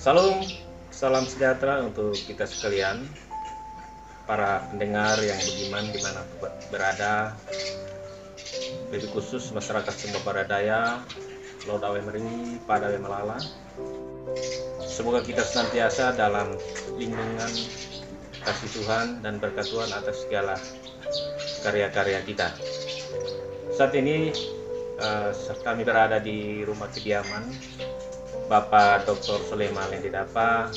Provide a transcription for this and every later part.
Salam sejahtera untuk kita sekalian, para pendengar yang budiman dimana berada, lebih khusus masyarakat Sumba Baradaya, Lodawe Meringi, Padawe Malala. Semoga kita senantiasa dalam lindungan kasih Tuhan dan berkat Tuhan atas segala karya-karya kita. Saat ini kami berada di rumah kediaman Bapak Dr. Sulaiman Lendidapa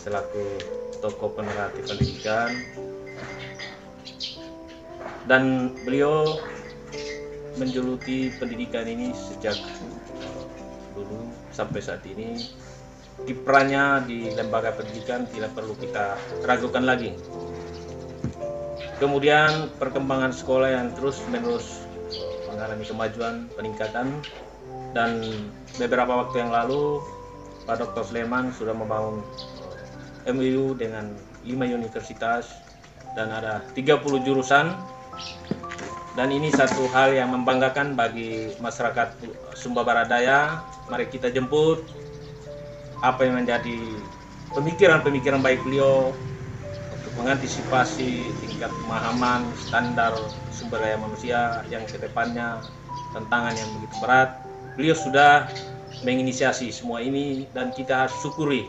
selaku tokoh pemerhati pendidikan, dan beliau menjuluti pendidikan ini sejak dulu sampai saat ini. Kiprahnya di lembaga pendidikan tidak perlu kita ragukan lagi. Kemudian perkembangan sekolah yang terus-menerus mengalami kemajuan, peningkatan, dan beberapa waktu yang lalu Pak Dr. Sulaiman sudah membangun MOU dengan 5 universitas dan ada 30 jurusan, dan ini satu hal yang membanggakan bagi masyarakat Sumba Baradaya. Mari kita jemput apa yang menjadi pemikiran-pemikiran baik beliau untuk mengantisipasi tingkat pemahaman standar sumber daya manusia yang kedepannya tantangan yang begitu berat. Beliau sudah menginisiasi semua ini dan kita syukuri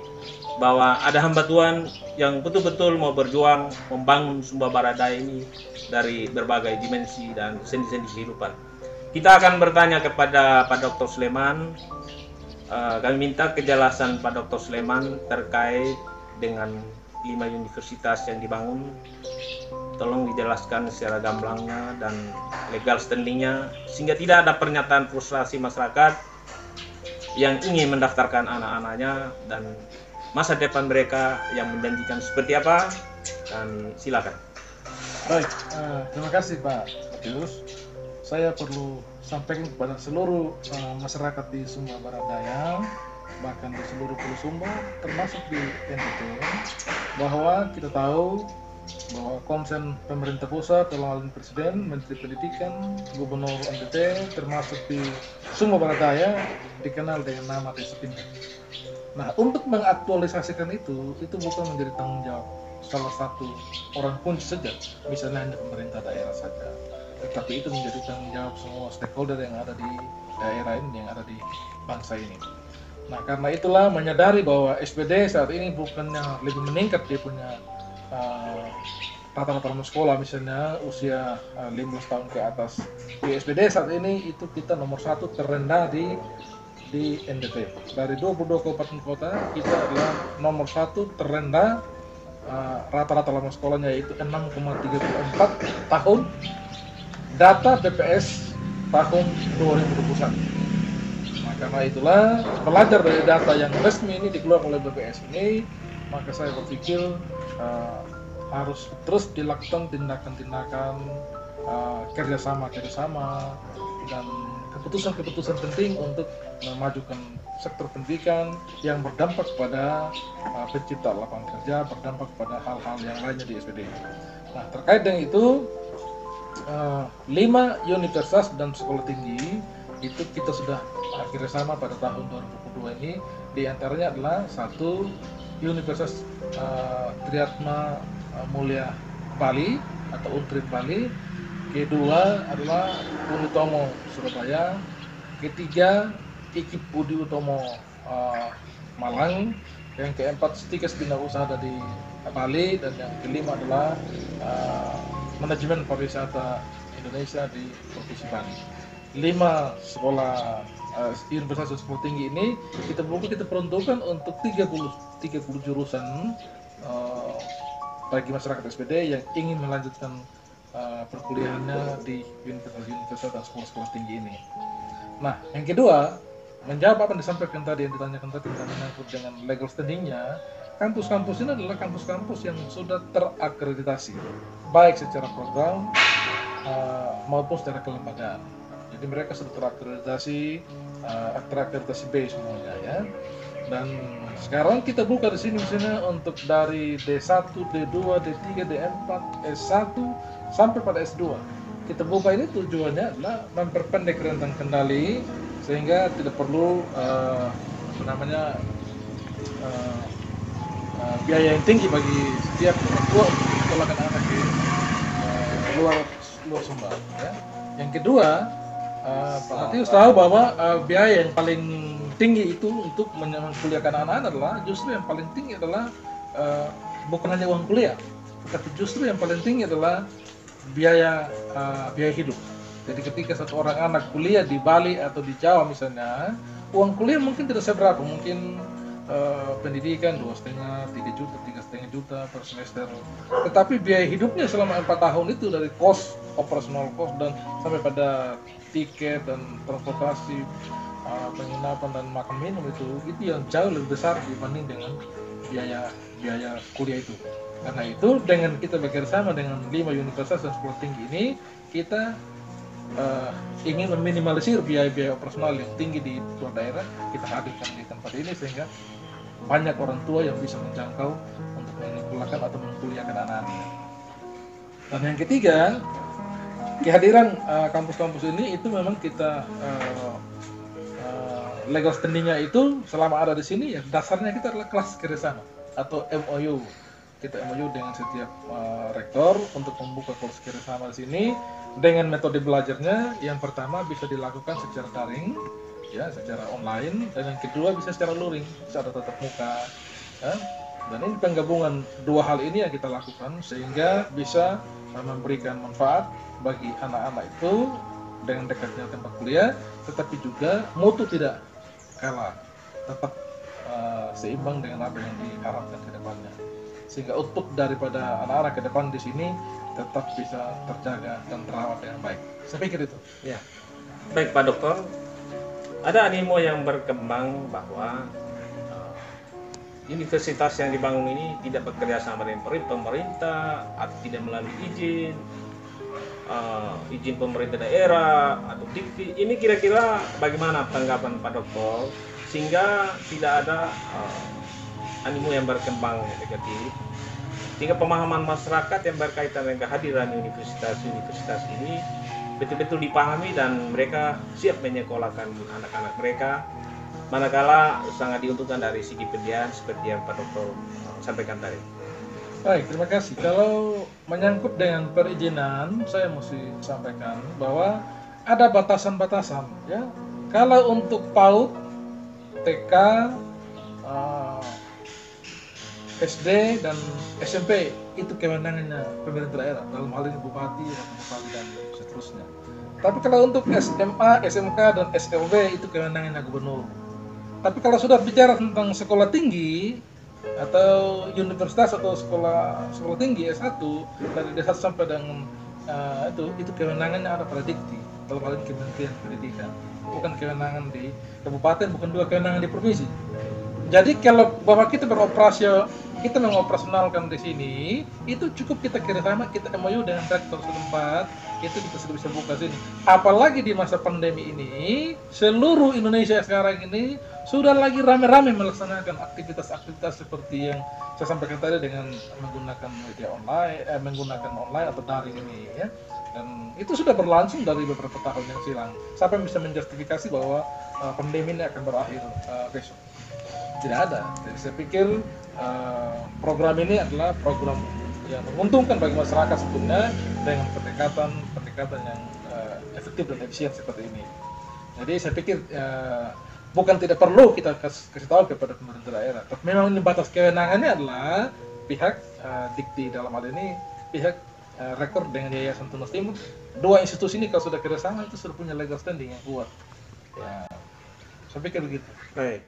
bahwa ada hamba Tuhan yang betul-betul mau berjuang membangun Sumba Baradaya ini dari berbagai dimensi dan sendi-sendi kehidupan. Kita akan bertanya kepada Pak Dr. Sulaiman. Kami minta kejelasan Pak Dr. Sulaiman terkait dengan 5 universitas yang dibangun. Tolong dijelaskan secara gamblangnya dan legal standingnya, sehingga tidak ada pernyataan frustrasi masyarakat yang ingin mendaftarkan anak-anaknya dan masa depan mereka yang menjanjikan seperti apa. Kami silakan. Baik, terima kasih Pak Matius. Saya perlu sampaikan kepada seluruh masyarakat di Sumba Baradaya, bahkan di seluruh Pulau Sumba, termasuk di NTT, bahwa kita tahu bahwa konsen pemerintah pusat melalui Presiden, Menteri Pendidikan, Gubernur NTT, termasuk di Sumba Baradaya dikenal dengan nama Desa Pintar. Nah, untuk mengaktualisasikan itu bukan menjadi tanggung jawab salah satu orang kunci saja, misalnya hanya pemerintah daerah saja, tetapi itu menjadi tanggung jawab semua stakeholder yang ada di daerah ini, yang ada di bangsa ini. Nah, karena itulah menyadari bahwa SPD saat ini bukannya lebih meningkat dia punya rata-rata sekolah, misalnya usia 15 tahun ke atas. Di SPD saat ini itu kita nomor 1 terendah di NTT. Dari 22 kabupaten kota kita adalah nomor 1 terendah rata-rata lama sekolahnya, yaitu 6,34 tahun. Data BPS tahun 2021. Nah, karena itulah belajar dari data yang resmi ini dikeluarkan oleh BPS ini, maka saya berpikir harus terus dilakukan tindakan-tindakan kerjasama dan keputusan-keputusan penting untuk memajukan sektor pendidikan yang berdampak pada pencipta lapangan kerja, berdampak pada hal-hal yang lainnya di SPD. Nah, terkait dengan itu 5 universitas dan sekolah tinggi itu kita sudah kerjasama pada tahun 2022 ini. Di antaranya adalah 1 Universitas Triatma Mulia Bali atau Untri Bali, kedua adalah Unitomo Surabaya, ketiga IKIP Budi Utomo Malang, yang keempat Stikes Bina Usaha di Bali, dan yang kelima adalah Manajemen Pariwisata Indonesia di Provinsi Bali. 5 sekolah universitas sekolah tinggi ini kita peruntukkan untuk 30 jurusan bagi masyarakat SPD yang ingin melanjutkan perkuliahannya di universitas dan sekolah-sekolah tinggi ini. Nah, yang kedua, menjawab apa yang disampaikan tadi, yang ditanyakan tadi menyangkut dengan legal standingnya, kampus-kampus ini adalah kampus-kampus yang sudah terakreditasi, baik secara program maupun secara kelembagaan. Jadi mereka sudah terakreditasi B semuanya ya. Dan sekarang kita buka di sini misalnya untuk dari D1, D2, D3, D4, S1 sampai pada S2. Kita buka ini tujuannya adalah memperpendek rentang kendali sehingga tidak perlu uh, biaya yang tinggi bagi setiap orang tua untuk menyekolahkan anak di luar Sumbar. Ya. Yang kedua, Pak Matius tahu bahwa biaya yang paling tinggi itu untuk menkuliahkan anak-anak adalah justru yang paling tinggi adalah bukan hanya uang kuliah, tapi justru yang paling tinggi adalah biaya hidup. Jadi ketika satu orang anak kuliah di Bali atau di Jawa misalnya, uang kuliah mungkin tidak seberapa, mungkin pendidikan 2,5, 3 juta, 3,5 juta per semester. Tetapi biaya hidupnya selama 4 tahun itu dari kos, operasional kos dan sampai pada tiket dan transportasi, penginapan dan makan minum itu yang jauh lebih besar dibanding dengan biaya kuliah itu. Karena itu dengan kita bekerjasama dengan 5 universitas dan sekolah tinggi ini, kita ingin meminimalisir biaya-biaya operasional yang tinggi di luar daerah, kita hadirkan di tempat ini sehingga banyak orang tua yang bisa menjangkau untuk menyekolahkan atau mengkuliahkan anak-anaknya. Dan yang ketiga, kehadiran kampus-kampus ini itu memang kita legal standingnya itu selama ada di sini ya dasarnya kita adalah kelas kerjasama atau MOU. Kita MOU dengan setiap rektor untuk membuka kelas kerjasama di sini dengan metode belajarnya yang pertama bisa dilakukan secara daring, ya secara online, dan yang kedua bisa secara luring, secara tatap muka. Ya. Dan ini penggabungan dua hal ini yang kita lakukan sehingga bisa memberikan manfaat bagi anak-anak itu dengan dekatnya tempat kuliah, tetapi juga mutu tidak kalah, tetap seimbang dengan apa yang diharapkan ke depannya. Sehingga output daripada anak-anak ke depan di sini tetap bisa terjaga dan terawat dengan baik. Saya pikir itu. Ya. Baik Pak Dokter, ada animo yang berkembang bahwa universitas yang dibangun ini tidak bekerja sama dengan pemerintah atau tidak melalui izin pemerintah daerah atau TV. Ini kira-kira bagaimana tanggapan Pak Dokter sehingga tidak ada animo yang berkembang negatif, sehingga pemahaman masyarakat yang berkaitan dengan kehadiran universitas ini betul-betul dipahami dan mereka siap menyekolahkan anak-anak mereka, manakala sangat diuntungkan dari segi pendidikan seperti yang Pak Dokter sampaikan tadi. Baik, terima kasih. Kalau menyangkut dengan perizinan, saya mesti sampaikan bahwa ada batasan-batasan. Ya, kalau untuk PAUD, TK, SD dan SMP itu kewenangannya pemerintah daerah, dalam hal ini bupati, dan seterusnya. Tapi kalau untuk SMA, SMK dan SLB itu kewenangannya gubernur. Tapi kalau sudah bicara tentang sekolah tinggi atau universitas atau sekolah tinggi S1 dari D1 sampai dengan itu kewenangannya ada pada Dikti, dalam hal ini Kementerian Pendidikan, bukan kewenangan di kabupaten, bukan juga kewenangan di provinsi. Jadi kalau bahwa kita kita mengoperasionalkan di sini, itu cukup kita kerjasama, kita MOU dengan rektor setempat, itu kita sudah bisa buka sini. Apalagi di masa pandemi ini, seluruh Indonesia sekarang ini sudah lagi rame-rame melaksanakan aktivitas-aktivitas seperti yang saya sampaikan tadi dengan menggunakan media online, menggunakan online atau daring ini, ya. Dan itu sudah berlangsung dari beberapa tahun yang silam. Siapa yang bisa menjustifikasi bahwa pandemi ini akan berakhir besok? Tidak ada. Jadi saya pikir program ini adalah program yang menguntungkan bagi masyarakat sebetulnya dengan pendekatan yang efektif dan efisien seperti ini. Jadi saya pikir bukan tidak perlu kita kasih tahu kepada pemerintah daerah, tapi memang ini batas kewenangannya adalah pihak Dikti, dalam hal ini pihak rektor dengan Yayasan Tunas Timur. Dua institusi ini kalau sudah kerjasama itu sudah punya legal standing yang kuat. Ya, saya pikir begitu. Baik.